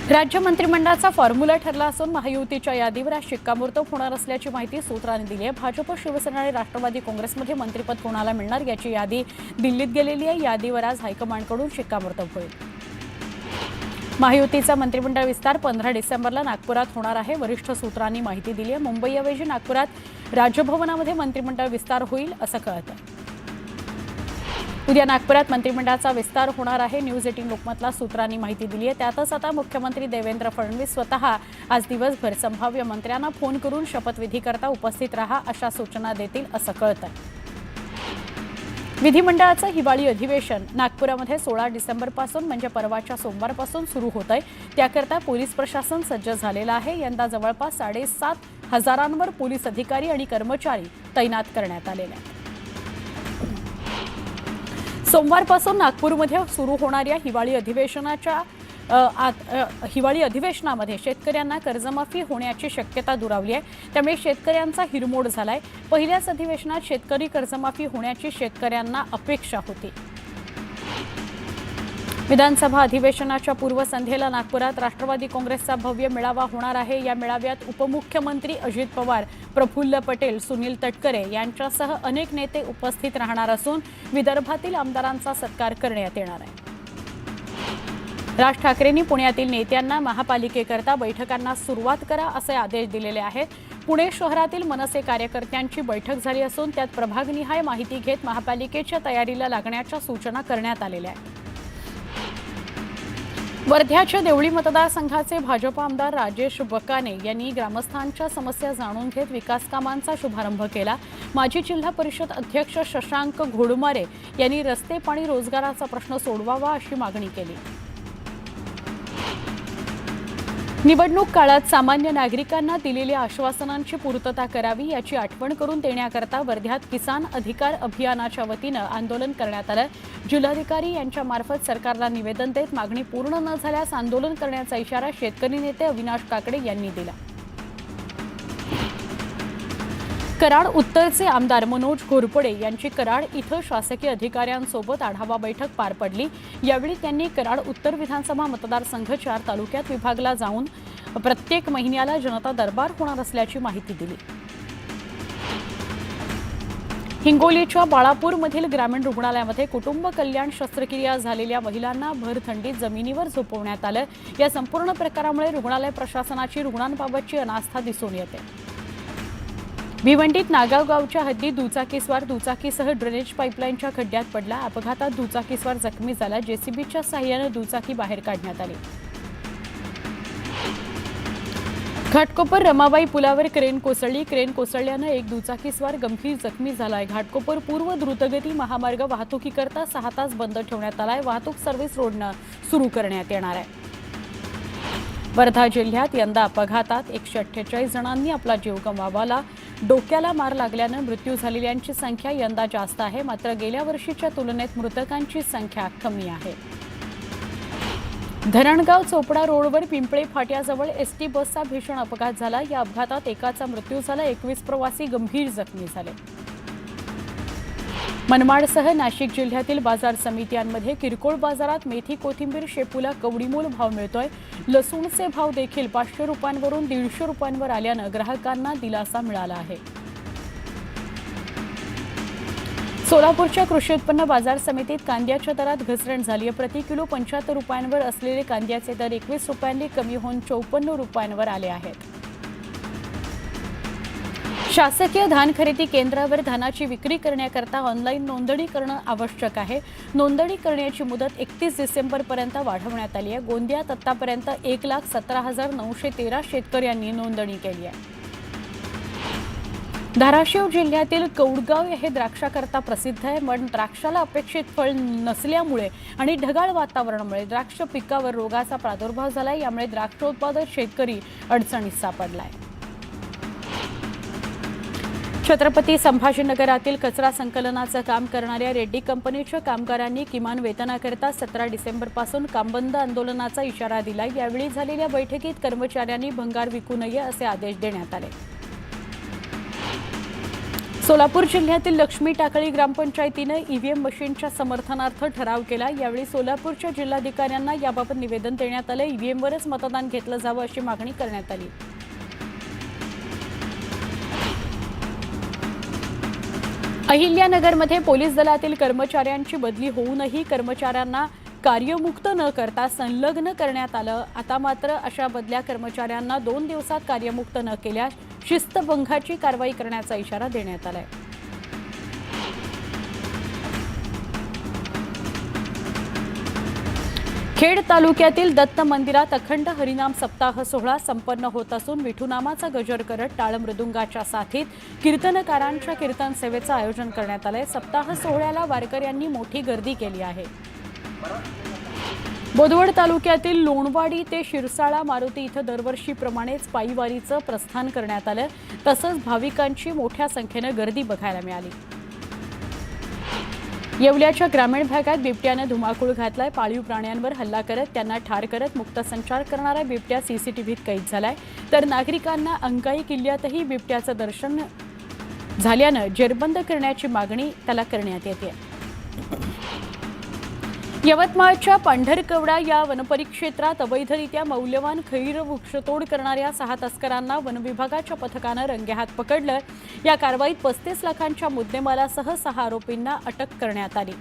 राज्य मंत्रिमंडळाचा फॉर्म्युला ठरला असून महायुतीच्या यादीवर आज शिक्कामोर्तब होणार असल्याची माहिती सूत्रांनी दिली आहे। भाजप, शिवसेना आणि राष्ट्रवादी काँग्रेसमध्ये मंत्रिपद कोणाला मिळणार याची यादी दिल्लीत गेलेली आहे। यादीवर आज हायकमांडकडून शिक्कामोर्तब होईल। महायुतीचा मंत्रिमंडळ विस्तार 15 डिसेंबरला नागपुरात होणार आहे। वरिष्ठ सूत्रांनी माहिती दिली आहे। मुंबईऐवजी नागपुरात राजभवनामध्ये मंत्रिमंडळ विस्तार होईल असं कळतं। उद्या नागपुरात मंत्रिमंडळाचा विस्तार होणार आहे। न्यूज 18 लोकमतला सूत्रांनी माहिती दिली आहे। त्यातच आता मुख्यमंत्री देवेंद्र फडणवीस स्वतः आज दिवसभर संभाव्य मंत्र्यांना फोन करून शपथविधीकरता उपस्थित राहा अशा सूचना देतील असं कळतं। विधिमंडळाचं हिवाळी अधिवेशन नागपुरामध्ये 16 डिसेंबरपासून म्हणजे परवाच्या सोमवारपासून सुरू होत आहे। त्याकरता पोलीस प्रशासन सज्ज झालेलं आहे। यंदा जवळपास 7,500 पोलीस अधिकारी आणि कर्मचारी तैनात करण्यात आलेले आहेत। सोमवारपासून नागपूरमध्ये सुरू होणाऱ्या हिवाळी अधिवेशनामध्ये शेतकऱ्यांना कर्जमाफी होण्याची शक्यता दुरावली आहे। त्यामुळे शेतकऱ्यांचा हिरमोड झालाय। पहिल्याच अधिवेशनात शेतकरी कर्जमाफी होण्याची शेतकऱ्यांना अपेक्षा होती। विधानसभा अधिवेशनाच्या पूर्वसंध्येला नागपुरात राष्ट्रवादी काँग्रेसचा भव्य मेळावा होणार आहे। या मेळाव्यात उपमुख्यमंत्री अजित पवार, प्रफुल्ल पटेल, सुनील तटकरे यांच्यासह अनेक नेते उपस्थित राहणार असून विदर्भातील आमदारांचा सत्कार करण्यात येणार आहे। राज ठाकरेंनी पुण्यातील नेत्यांना महापालिकेकरता बैठकांना सुरुवात करा असे आदेश दिलेले आहेत। पुणे शहरातील मनसे कार्यकर्त्यांची बैठक झाली असून त्यात प्रभागनिहाय माहिती घेत महापालिकेच्या तयारीला लागण्याच्या सूचना करण्यात आलेल्या आहेत। वर्ध्याच्या देवळी मतदारसंघाचे भाजप आमदार राजेश बकाने यांनी ग्रामस्थांच्या समस्या जाणून घेत विकास कामांचा शुभारंभ केला। माजी जिल्हा परिषद अध्यक्ष शशांक घोडमारे यांनी रस्ते, पाणी, रोजगाराचा प्रश्न सोडवावा अशी मागणी केली। निवडणूक काळात सामान्य नागरिकांना दिलेल्या आश्वासनांची पूर्तता करावी याची आठवण करून देण्याकरता वर्ध्यात किसान अधिकार अभियानाच्या वतीनं आंदोलन करण्यात आलं। जिल्हाधिकारी यांच्या मार्फत सरकारला निवेदन देत मागणी पूर्ण न झाल्यास आंदोलन करण्याचा इशारा शेतकरी नेते अविनाश काकडे यांनी दिला। कराड उत्तरचे आमदार मनोज घोरपडे यांची कराड इथं शासकीय अधिकाऱ्यांसोबत आढावा बैठक पार पडली। यावेळी त्यांनी कराड उत्तर विधानसभा मतदारसंघ 4 तालुक्यात विभागला जाऊन प्रत्येक महिन्याला जनता दरबार होणार असल्याची माहिती दिली। हिंगोलीच्या बाळापूरमधील ग्रामीण रुग्णालयामध्ये कुटुंब कल्याण शस्त्रक्रिया झालेल्या महिलांना भर थंडीत जमिनीवर झोपवण्यात आलं। या संपूर्ण प्रकारामुळे रुग्णालय प्रशासनाची रुग्णांबाबतची अनास्था दिसून येते। भिवंडीत नागाव गावच्या हद्दीत दुचाकीस्वार दुचाकीसह ड्रेनेज पाईपलाईनच्या खड्ड्यात पडला। अपघातात दुचाकीस्वार जखमी झाला। जेसीबीच्या साहाय्याने दुचाकी बाहेर काढण्यात आली। घाटकोपर रमाबाई पुलावर क्रेन कोसळली। क्रेन कोसळल्यानं एक दुचाकीस्वार गंभीर जखमी झालाय। घाटकोपर पूर्व द्रुतगती महामार्ग वाहतुकीकरता 6 तास बंद ठेवण्यात आलाय। वाहतूक सर्व्हिस रोडनं सुरू करण्यात येणार आहे। वर्धा जिल्ह्यात यंदा अपघातात 148 जणांनी आपला जीव गमावला। डोक्याला मार लागल्यानं मृत्यू झालेल्यांची संख्या यंदा जास्त आहे। मात्र गेल्या वर्षीच्या तुलनेत मृतकांची संख्या कमी आहे। धरणगाव चोपडा रोडवर पिंपळे फाट्याजवळ एसटी बसचा भीषण अपघात झाला। या अपघातात एकाचा मृत्यू झाला। 21 प्रवासी गंभीर जखमी झाले। मनमाडसह नाशिक जिल्ह्यातील बाजार समित्यांमध्ये किरकोळ बाजारात मेथी, कोथिंबीर, शेपूला कवडीमोल भाव मिळतोय। लसूणचे भाव देखील 500 रुपयांवरून 150 रुपयांवर आल्यानं ग्राहकांना दिलासा मिळाला आहे। सोलापूरच्या कृषी उत्पन्न बाजार समितीत कांद्याच्या दरात घसरण झाली आहे। प्रति किलो 75 रुपयांवर असलेले कांद्याचे दर 21 रुपयांनी कमी होऊन 54 रुपयांवर आले आहेत। शासकीय धान खरेदी केंद्रावर धानाची विक्री करण्याकरता ऑनलाईन नोंदणी करणं आवश्यक आहे। नोंदणी करण्याची मुदत 31 डिसेंबरपर्यंत वाढवण्यात आली आहे। गोंदियात आतापर्यंत 1,17,913 शेतकऱ्यांनी नोंदणी केली आहे। धाराशिव जिल्ह्यातील कौडगाव हे द्राक्षाकरता प्रसिद्ध आहे। पण द्राक्षाला अपेक्षित फळ नसल्यामुळे आणि ढगाळ वातावरणामुळे द्राक्ष पिकावर रोगाचा प्रादुर्भाव झाला। यामुळे द्राक्ष उत्पादक शेतकरी अडचणीत सापडलाय। छत्रपती संभाजीनगरातील कचरा संकलनाचं काम करणाऱ्या रेड्डी कंपनीच्या कामगारांनी किमान वेतनाकरता 17 डिसेंबरपासून कामबंद आंदोलनाचा इशारा दिला। यावेळी झालेल्या बैठकीत कर्मचाऱ्यांनी भंगार विकू नये असे आदेश देण्यात आले। सोलापूर जिल्ह्यातील लक्ष्मी टाकळी ग्रामपंचायतीने ईव्हीएम मशीनच्या समर्थनार्थ ठराव केला। यावेळी सोलापूरच्या जिल्हाधिकाऱ्यांना याबाबत निवेदन देण्यात आले। ईव्हीएमवरच मतदान घेतलं जावं अशी मागणी करण्यात आली। अहिल्यानगरमध्ये पोलीस दलातील कर्मचाऱ्यांची बदली होऊनही कर्मचाऱ्यांना कार्यमुक्त न करता संलग्न करण्यात आलं। आता मात्र अशा बदल्या कर्मचाऱ्यांना 2 दिवसात कार्यमुक्त न केल्यास शिस्तभंगाची कारवाई करण्याचा इशारा देण्यात आलाय। खेड तालुक्यातील दत्त मंदिरात अखंड हरिनाम सप्ताह सोहळा संपन्न होत असून विठुनामाचा गजर करत टाळ मृदुंगाच्या साथीत कीर्तनकारांच्या कीर्तन सेवेचं आयोजन करण्यात आलंय। सप्ताह सोहळ्याला वारकऱ्यांनी मोठी गर्दी केली आहे। बोदवड तालुक्यातील लोणवाडी ते शिरसाळा मारुती इथं दरवर्षीप्रमाणेच पायीवारीचं प्रस्थान करण्यात आलं। तसंच भाविकांची मोठ्या संख्येनं गर्दी बघायला मिळाली। येवल्याच्या ग्रामीण भागात बिबट्याने धुमाकूळ घातलाय। पाळीव प्राण्यांवर हल्ला करत त्यांना ठार करत मुक्त संचार करणारा बिबट्या सीसीटीव्हीत कैद झालाय। तर नागरिकांना अंकाई किल्ल्यातही बिबट्याचं दर्शन झाल्यानं जेरबंद करण्याची मागणी त्याला करण्यात येते। यवतमाळच्या पांढरकवडा या वनपरिक्षेत्रात अवैधरित्या मौल्यवान खैर वृक्षतोड करणाऱ्या 6 तस्करांना वनविभागाच्या पथकानं रंगेहात पकडलं। या कारवाईत 35 लाखांच्या मुद्देमालासह 6 आरोपींना अटक करण्यात आली।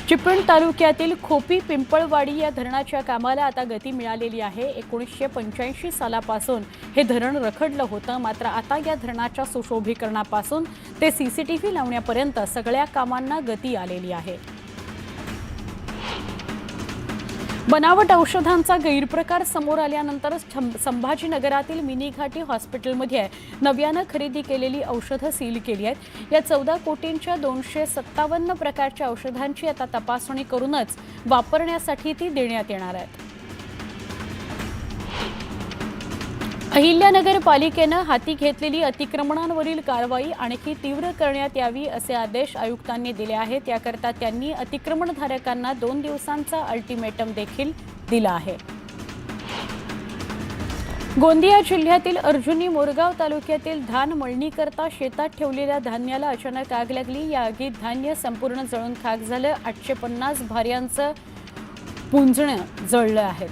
चिपळूण तालुक्यातील खोपी पिंपळवाडी या धरणाच्या कामाला आता गती मिळालेली आहे। 1985 सालापासून हे धरण रखडलं होतं, मात्र आता या धरणाच्या सुशोभीकरणापासून ते सीसीटीव्ही लावण्यापर्यंत सगळ्या कामांना गती आलेली आहे। बनावट औषधांचा गैरप्रकार समोर आल्यानंतर संभाजीनगरातील मिनी घाटी हॉस्पिटलमध्ये नव्यानं खरेदी केलेली औषधं सील केली आहेत। या 14 कोटींच्या 257 प्रकारच्या औषधांची आता तपासणी करूनच वापरण्यासाठी ती देण्यात येणार आहेत। अहिल्यानगर पालिकेनं हाती घेतलेली अतिक्रमणांवरील कारवाई आणखी तीव्र करण्यात यावी असे आदेश आयुक्तांनी दिले आहेत। याकरता त्यांनी अतिक्रमणधारकांना 2 दिवसांचा अल्टिमेटम देखील दिला आहे। गोंदिया जिल्ह्यातील अर्जुनी मोरगाव तालुक्यातील धान मळणीकरता शेतात ठेवलेल्या धान्याला अचानक आग लागली। या आगीत धान्य संपूर्ण जळून खाक झालं। 850 भाऱ्यांचं पुंजणं जळलं आहे।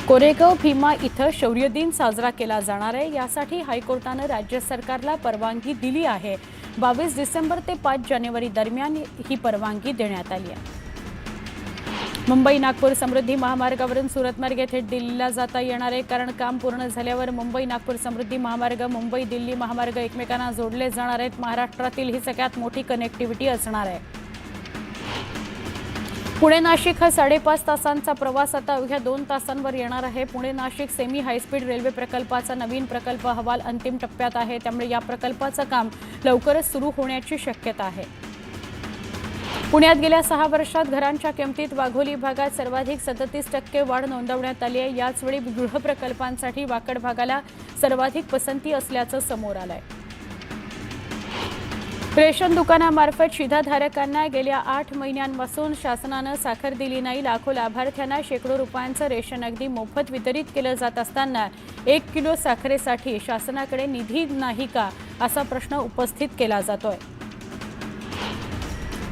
कोरेगाव भीमा इथं शौर्य दिन साजरा केला जाणार आहे। यासाठी हायकोर्टानं राज्य सरकारला परवानगी दिली आहे। 22 डिसेंबर ते 5 जानेवारी दरम्यान ही परवानगी देण्यात आली आहे। मुंबई नागपूर समृद्धी महामार्गावरून सुरत मार्गे थेट दिल्लीला जाता येणार आहे, कारण काम पूर्ण झाल्यावर मुंबई नागपूर समृद्धी महामार्ग मुंबई दिल्ली महामार्ग एकमेकांना जोडले जाणार आहेत। महाराष्ट्रातील ही सगळ्यात मोठी कनेक्टिव्हिटी असणार आहे। पुणे नाशिक हा 5.5 तासांचा प्रवास आता अवघ्या 2 तासांवर येणार आहे। Pune Nashik semi high speed railway प्रकल्पाचा नवीन प्रकल्प अहवाल अंतिम टप्प्यात आहे, त्यामुळे या प्रकल्पाचं काम लवकरच सुरू होण्याची शक्यता आहे। पुण्यात गेल्या 6 वर्षात घरांच्या किमतीत वाघोली भागात सर्वाधिक 37% वाढ नोंदवण्यात आली आहे। याचवेळी गृह प्रकल्पांसाठी वाकड भागाला सर्वाधिक पसंती असल्याचं समोर आलंय। रेशन दुकानामार्फत शिधाधारकांना गेल्या 8 महिन्यांपासून शासनानं साखर दिली नाही। लाखो लाभार्थ्यांना शेकडो रुपयांचं रेशन अगदी मोफत वितरित केलं जात असताना 1 किलो साखरेसाठी शासनाकडे निधी नाही का असा प्रश्न उपस्थित केला जातोय।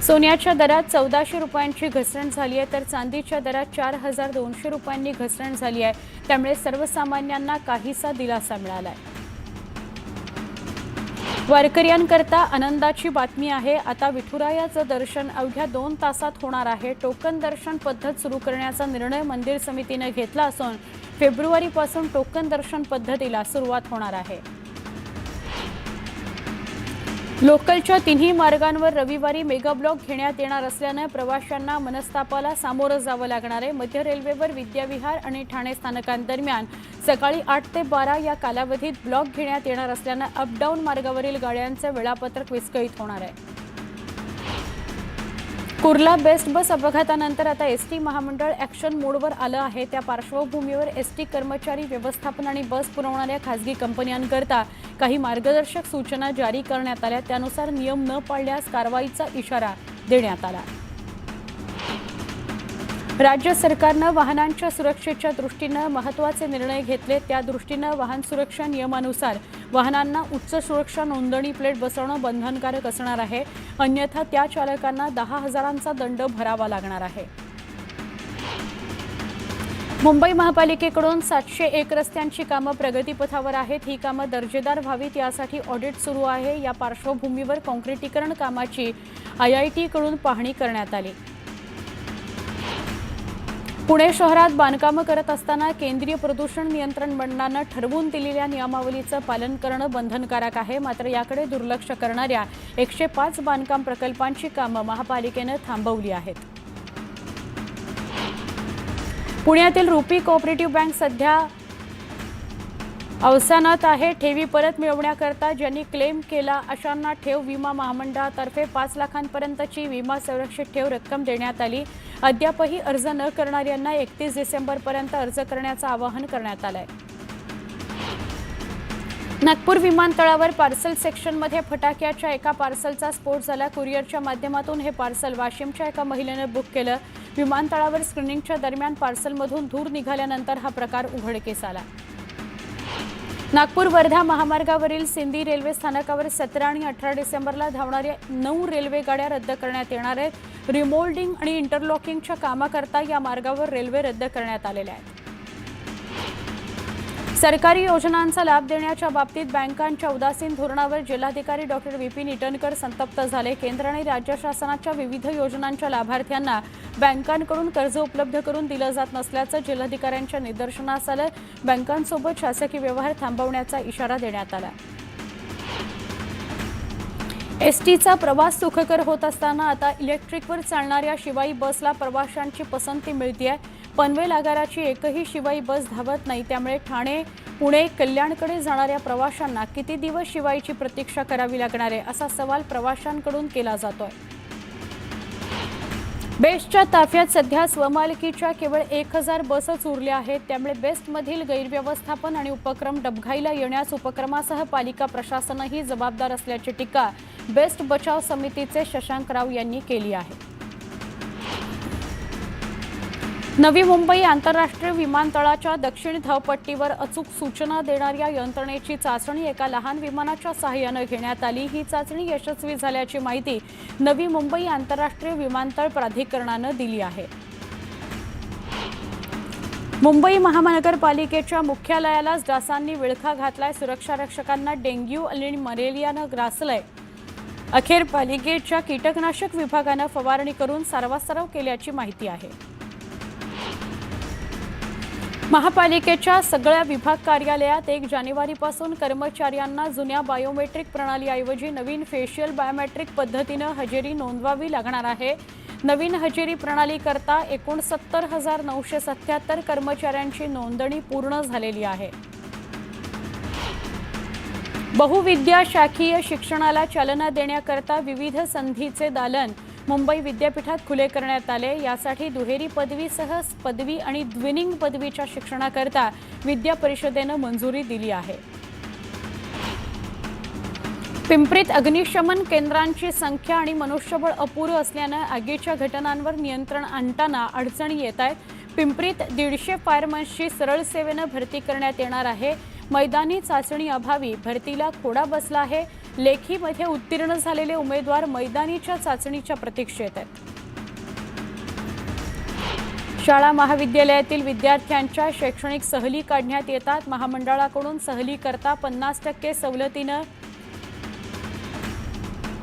सोन्याच्या दरात 1400 रुपयांची घसरण झाली आहे, तर चांदीच्या दरात 4200 रुपयांनी घसरण झाली आहे। त्यामुळे सर्वसामान्यांना काहीसा दिलासा मिळाला आहे। वारकऱ्यांकरता आनंदाची बातमी आहे। आता विठुरायाचं दर्शन अवघ्या 2 तासात होणार आहे। टोकन दर्शन पद्धत सुरू करण्याचा निर्णय मंदिर समितीने घेतला असून फेब्रुवारीपासून टोकन दर्शन पद्धतीला सुरुवात होणार आहे। लोकलच्या 3ही मार्गांवर रविवारी मेगा ब्लॉक घेण्यात येणार असल्याने प्रवाशांना मनस्तापाला सामोरं जावं लागणार आहे। मध्य रेल्वेवर विद्याविहार आणि ठाणे स्थानकांदरम्यान सकाळी 8 ते 12 या कालावधीत ब्लॉक घेण्यात येणार असल्याने अप डाऊन मार्गावरील गाड्यांचे वेळापत्रक विस्कळीत होणार आहे। कुर्ला बेस्ट बस अपघातानंतर आता एसटी महामंडळ ॲक्शन मोडवर आलं आहे। त्या पार्श्वभूमीवर एसटी कर्मचारी व्यवस्थापन आणि बस पुरवणाऱ्या खासगी कंपन्यांकरता काही मार्गदर्शक सूचना जारी करण्यात आल्या। त्यानुसार नियम न पाळल्यास कारवाईचा इशारा देण्यात आला। राज्य सरकारनं वाहनांच्या सुरक्षेच्या दृष्टीनं महत्त्वाचे निर्णय घेतले. त्या दृष्टीनं वाहन सुरक्षा नियमानुसार वाहनांना उच्च सुरक्षा नोंदणी प्लेट बसवणं बंधनकारक असणार आहे. अन्यथा त्या चालकांना 10,000चा दंड भरावा लागणार आहे. मुंबई महापालिकेकडून 701 रस्त्यांची कामं प्रगतीपथावर आहेत. ही कामं दर्जेदार व्हावीत यासाठी ऑडिट सुरू आहे. या पार्श्वभूमीवर काँक्रिटीकरण कामाची IIT कडून पाहणी करण्यात आली. पुणे शहरात बांधकामं करत असताना केंद्रीय प्रदूषण नियंत्रण मंडळानं ठरवून दिलेल्या नियमावलीचं पालन करणं बंधनकारक आहे. मात्र याकडे दुर्लक्ष करणाऱ्या 105 बांधकाम प्रकल्पांची कामं महापालिकेनं थांबवली आहेत. पुण्यातील रुपी कोऑपरेटिव्ह बँक सध्या अवसानात आहे. ठेवी परत मिळवण्याकरता ज्यांनी क्लेम केला अशांना ठेव विमा महामंडळातर्फे 5 लाखांपर्यंतची विमा संरक्षित ठेव रक्कम देण्यात आली. अद्यापही अर्ज न करणाऱ्यांना 31 डिसेंबरपर्यंत अर्ज करण्याचं आवाहन करण्यात आलं आहे. नागपूर विमानतळावर पार्सल सेक्शनमध्ये फटाक्याच्या एका पार्सलचा स्फोट झाला. कुरिअरच्या माध्यमातून हे पार्सल वाशिमच्या एका महिलेनं बुक केलं. विमानतळावर स्क्रीनिंगच्या दरम्यान पार्सलमधून धूर निघाल्यानंतर हा प्रकार उघडकीस आला. नागपूर वर्धा महामार्गावरील सिंदी रेल्वे स्थानकावर 17 आणि 18 डिसेंबरला धावणाऱ्या 9 रेल्वे गाड्या रद्द करण्यात येणार आहेत. रिमोल्डिंग आणि इंटरलॉकिंगच्या कामाकरता या मार्गावर रेल्वे रद्द करण्यात आलेल्या आहेत. सरकारी योजनांचा लाभ देण्याच्या बाबतीत बँकांच्या उदासीन धोरणावर जिल्हाधिकारी डॉक्टर विपिन इटनकर संतप्त झाले. केंद्र आणि राज्य शासनाच्या विविध योजनांच्या लाभार्थ्यांना बँकांकडून कर्ज उपलब्ध करून दिलं जात नसल्याचं जिल्हाधिकाऱ्यांच्या निदर्शनास आलं. बँकांसोबत शासकीय व्यवहार थांबवण्याचा इशारा देण्यात आला. एसटीचा प्रवास सुखकर होत असताना आता इलेक्ट्रिकवर चालणाऱ्या शिवाई बसला प्रवाशांची पसंती मिळते आहे. पनवेल आगाराची एकही शिवाई बस धावत नाही. त्यामुळे ठाणे, पुणे, कल्याणकडे जाणाऱ्या प्रवाशांना किती दिवस शिवाईची प्रतीक्षा करावी लागणार आहे असा सवाल प्रवाशांकडून केला जातोय. बेस्टच्या ताफ्यात सध्या स्वमालकीच्या केवळ 1000 बसच उरल्या आहेत. त्यामुळे बेस्टमधील गैरव्यवस्थापन आणि उपक्रम डबघाईला येण्यास उपक्रमासह पालिका प्रशासनही जबाबदार असल्याची टीका बेस्ट बचाव समितीचे शशांक राव यांनी केली आहे. नवी मुंबई आंतरराष्ट्रीय विमानतळाच्या दक्षिण धावपट्टीवर अचूक सूचना देणाऱ्या यंत्रणेची चाचणी एका लहान विमानाच्या सहाय्यानं घेण्यात आली. ही चाचणी यशस्वी झाल्याची माहिती नवी मुंबई आंतरराष्ट्रीय विमानतळ प्राधिकरणानं दिली आहे. मुंबई महानगरपालिकेच्या मुख्यालयालाच डासांनी विळखा घातलाय. सुरक्षा रक्षकांना डेंग्यू आणि मलेरियानं ग्रासलंय. अखेर पालिकेच्या कीटकनाशक विभागानं फवारणी करून सारवासारव केल्याची माहिती आहे. महापालिकेच्या सगळ्या विभाग कार्यालयात 1 जानेवारीपासून कर्मचाऱ्यांना जुन्या बायोमेट्रिक प्रणालीऐवजी नवीन फेशियल बायोमेट्रिक पद्धतीनं हजेरी नोंदवावी लागणार आहे. नवीन हजेरी प्रणालीकरता 69,977 कर्मचाऱ्यांची नोंदणी पूर्ण झालेली आहे. बहुविद्याशाखीय शिक्षणाला चालना देण्याकरता विविध संधीचे दालन मुंबई विद्यापीठात खुले करण्यात आले. यासाठी दुहेरी पदवीसह पदवी आणि द्विलिंग पदवीच्या शिक्षणाकरता विद्या परिषदेनं मंजुरी दिली आहे. पिंपरीत अग्निशमन केंद्रांची संख्या आणि मनुष्यबळ अपुरं असल्यानं आगीच्या घटनांवर नियंत्रण आणताना अडचणी येत आहेत. पिंपरीत 150 फायरमन्सची सरळ सेवेनं भरती करण्यात येणार आहे. मैदानी चाचणी अभावी भरतीला खोडा बसला आहे. लेखीमध्ये उत्तीर्ण झालेले उमेदवार मैदानीच्या चाचणीच्या प्रतीक्षेत आहेत. शाळा महाविद्यालयातील विद्यार्थ्यांच्या शैक्षणिक सहली काढण्यात येतात. महामंडळाकडून सहलीकरता 50% सवलतीनं